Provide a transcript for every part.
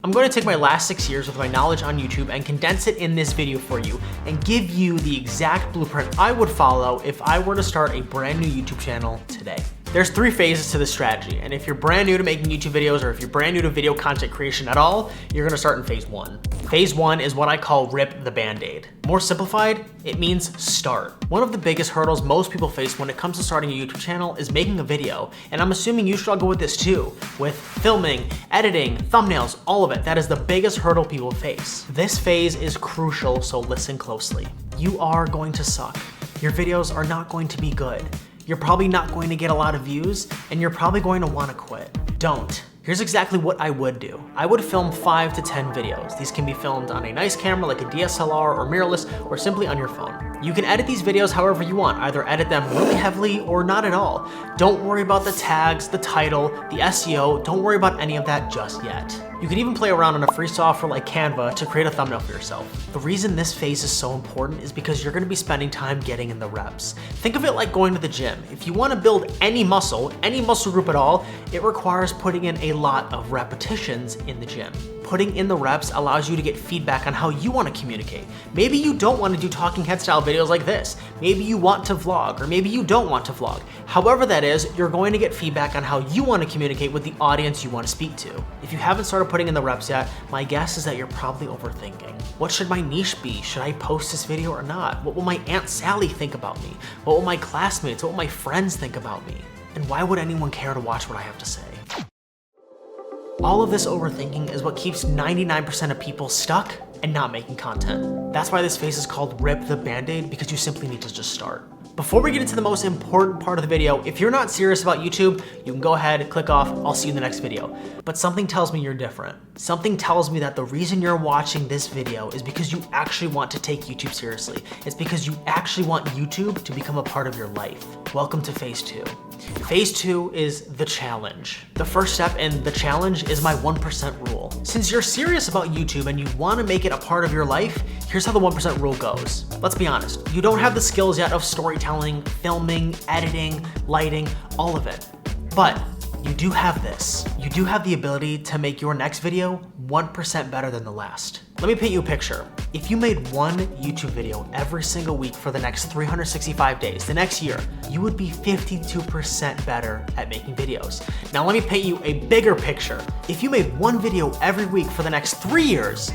I'm going to take my last 6 years with my knowledge on YouTube and condense it in this video for you and give you the exact blueprint I would follow if I were to start a brand new YouTube channel today. There's 3 phases to this strategy, and if you're brand new to making YouTube videos or if you're brand new to video content creation at all, you're gonna start in phase 1. Phase 1 is what I call rip the band-aid. More simplified, it means start. One of the biggest hurdles most people face when it comes to starting a YouTube channel is making a video, and I'm assuming you struggle with this too, with filming, editing, thumbnails, all of it. That is the biggest hurdle people face. This phase is crucial, so listen closely. You are going to suck. Your videos are not going to be good. You're probably not going to get a lot of views, and you're probably going to want to quit. Don't. Here's exactly what I would do. I would film 5 to 10 videos. These can be filmed on a nice camera like a DSLR or mirrorless, or simply on your phone. You can edit these videos however you want, either edit them really heavily or not at all. Don't worry about the tags, the title, the SEO, don't worry about any of that just yet. You can even play around on a free software like Canva to create a thumbnail for yourself. The reason this phase is so important is because you're gonna be spending time getting in the reps. Think of it like going to the gym. If you wanna build any muscle group at all, it requires putting in a lot of repetitions in the gym. Putting in the reps allows you to get feedback on how you want to communicate. Maybe you don't want to do talking head style videos like this. Maybe you want to vlog, or maybe you don't want to vlog. However that is, you're going to get feedback on how you want to communicate with the audience you want to speak to. If you haven't started putting in the reps yet, my guess is that you're probably overthinking. What should my niche be? Should I post this video or not? What will my Aunt Sally think about me? What will my classmates, what will my friends think about me? And why would anyone care to watch what I have to say? All of this overthinking is what keeps 99% of people stuck and not making content. That's why this phase is called rip the band-aid, because you simply need to just start. Before we get into the most important part of the video, if you're not serious about YouTube, you can go ahead, click off, I'll see you in the next video. But something tells me you're different. Something tells me that the reason you're watching this video is because you actually want to take YouTube seriously. It's because you actually want YouTube to become a part of your life. Welcome to phase 2. Phase 2 is the challenge. The first step in the challenge is my 1% rule. Since you're serious about YouTube and you want to make it a part of your life, here's how the 1% rule goes. Let's be honest, you don't have the skills yet of storytelling, filming, editing, lighting, all of it. But you do have this. You do have the ability to make your next video 1% better than the last. Let me paint you a picture. If you made one YouTube video every single week for the next 365 days, the next year, you would be 52% better at making videos. Now let me paint you a bigger picture. If you made one video every week for the next 3 years,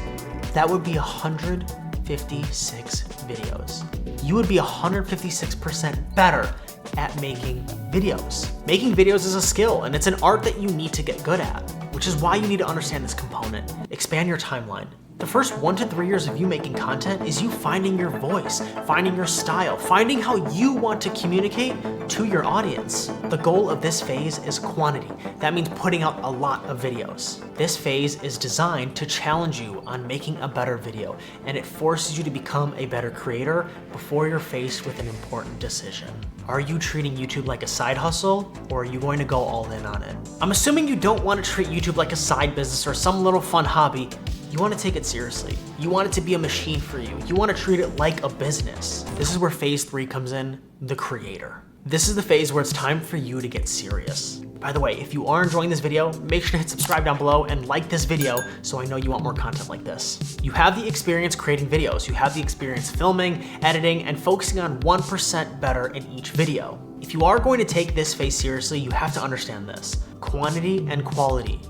that would be 156 videos. You would be 156% better at making videos. Making videos is a skill, and it's an art that you need to get good at, which is why you need to understand this component. Expand your timeline. The first 1 to 3 years of you making content is you finding your voice, finding your style, finding how you want to communicate to your audience. The goal of this phase is quantity. That means putting out a lot of videos. This phase is designed to challenge you on making a better video, and it forces you to become a better creator before you're faced with an important decision. Are you treating YouTube like a side hustle, or are you going to go all in on it? I'm assuming you don't want to treat YouTube like a side business or some little fun hobby. You want to take it seriously. You want it to be a machine for you. You want to treat it like a business. This is where phase 3 comes in, the creator. This is the phase where it's time for you to get serious. By the way, if you are enjoying this video, make sure to hit subscribe down below and like this video so I know you want more content like this. You have the experience creating videos. You have the experience filming, editing, and focusing on 1% better in each video. If you are going to take this phase seriously, you have to understand this. Quantity and quality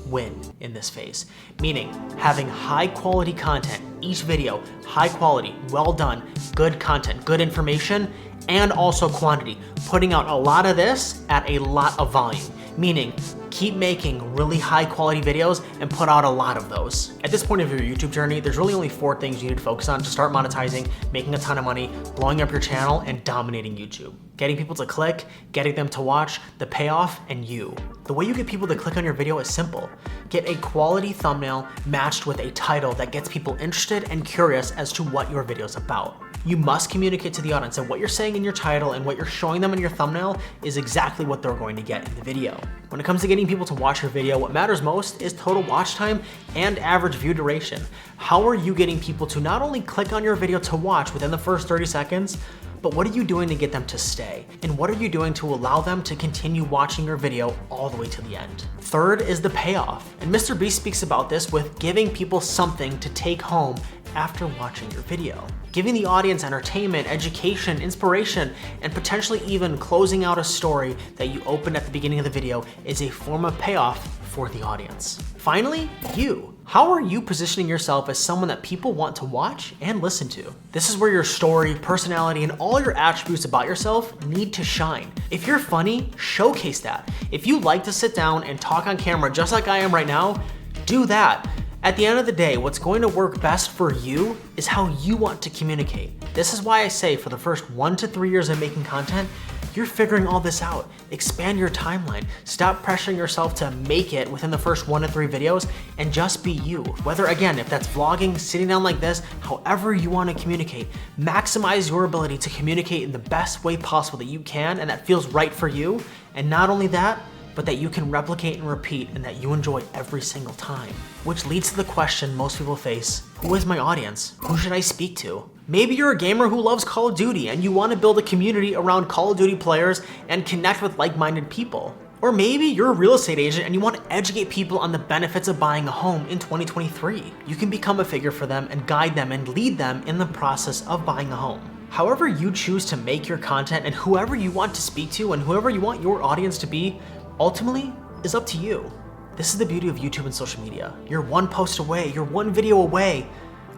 win in this phase, meaning having high quality content, each video, high quality, well done, good content, good information, and also quantity, putting out a lot of this at a lot of volume, meaning keep making really high quality videos and put out a lot of those. At this point of your YouTube journey, there's really only 4 things you need to focus on to start monetizing, making a ton of money, blowing up your channel, and dominating YouTube. Getting people to click, getting them to watch, the payoff, and you. The way you get people to click on your video is simple. Get a quality thumbnail matched with a title that gets people interested and curious as to what your video is about. You must communicate to the audience that what you're saying in your title and what you're showing them in your thumbnail is exactly what they're going to get in the video. When it comes to getting people to watch your video, what matters most is total watch time and average view duration. How are you getting people to not only click on your video to watch within the first 30 seconds, but what are you doing to get them to stay? And what are you doing to allow them to continue watching your video all the way to the end? Third is the payoff. And Mr. Beast speaks about this with giving people something to take home after watching your video. Giving the audience entertainment, education, inspiration, and potentially even closing out a story that you opened at the beginning of the video is a form of payoff for the audience. Finally, you. How are you positioning yourself as someone that people want to watch and listen to? This is where your story, personality, and all your attributes about yourself need to shine. If you're funny, showcase that. If you like to sit down and talk on camera just like I am right now, do that. At the end of the day, what's going to work best for you is how you want to communicate. This is why I say for the first 1 to 3 years of making content, you're figuring all this out. Expand your timeline. Stop pressuring yourself to make it within the first 1 to 3 videos and just be you. Whether, again, if that's vlogging, sitting down like this, however you want to communicate, maximize your ability to communicate in the best way possible that you can and that feels right for you. And not only that, but that you can replicate and repeat and that you enjoy every single time. Which leads to the question most people face: who is my audience? Who should I speak to? Maybe you're a gamer who loves Call of Duty and you want to build a community around Call of Duty players and connect with like-minded people. Or maybe you're a real estate agent and you want to educate people on the benefits of buying a home in 2023. You can become a figure for them and guide them and lead them in the process of buying a home. However you choose to make your content and whoever you want to speak to and whoever you want your audience to be, ultimately is up to you. This is the beauty of YouTube and social media. You're one post away, you're one video away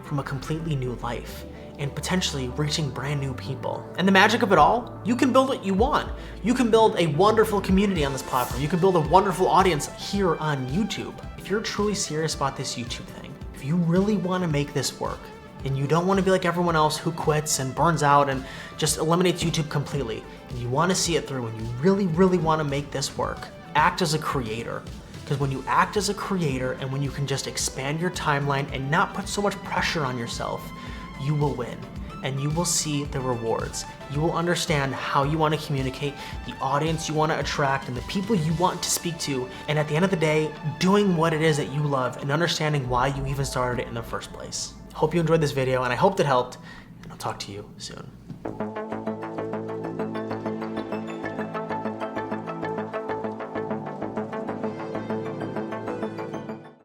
from a completely new life and potentially reaching brand new people. And the magic of it all, you can build what you want. You can build a wonderful community on this platform. You can build a wonderful audience here on YouTube. If you're truly serious about this YouTube thing, if you really want to make this work, and you don't want to be like everyone else who quits and burns out and just eliminates YouTube completely, and you want to see it through and you really, really want to make this work, act as a creator. Because when you act as a creator and when you can just expand your timeline and not put so much pressure on yourself, you will win and you will see the rewards. You will understand how you want to communicate, the audience you want to attract, and the people you want to speak to. And at the end of the day, doing what it is that you love and understanding why you even started it in the first place. Hope you enjoyed this video and I hope it helped, and I'll talk to you soon.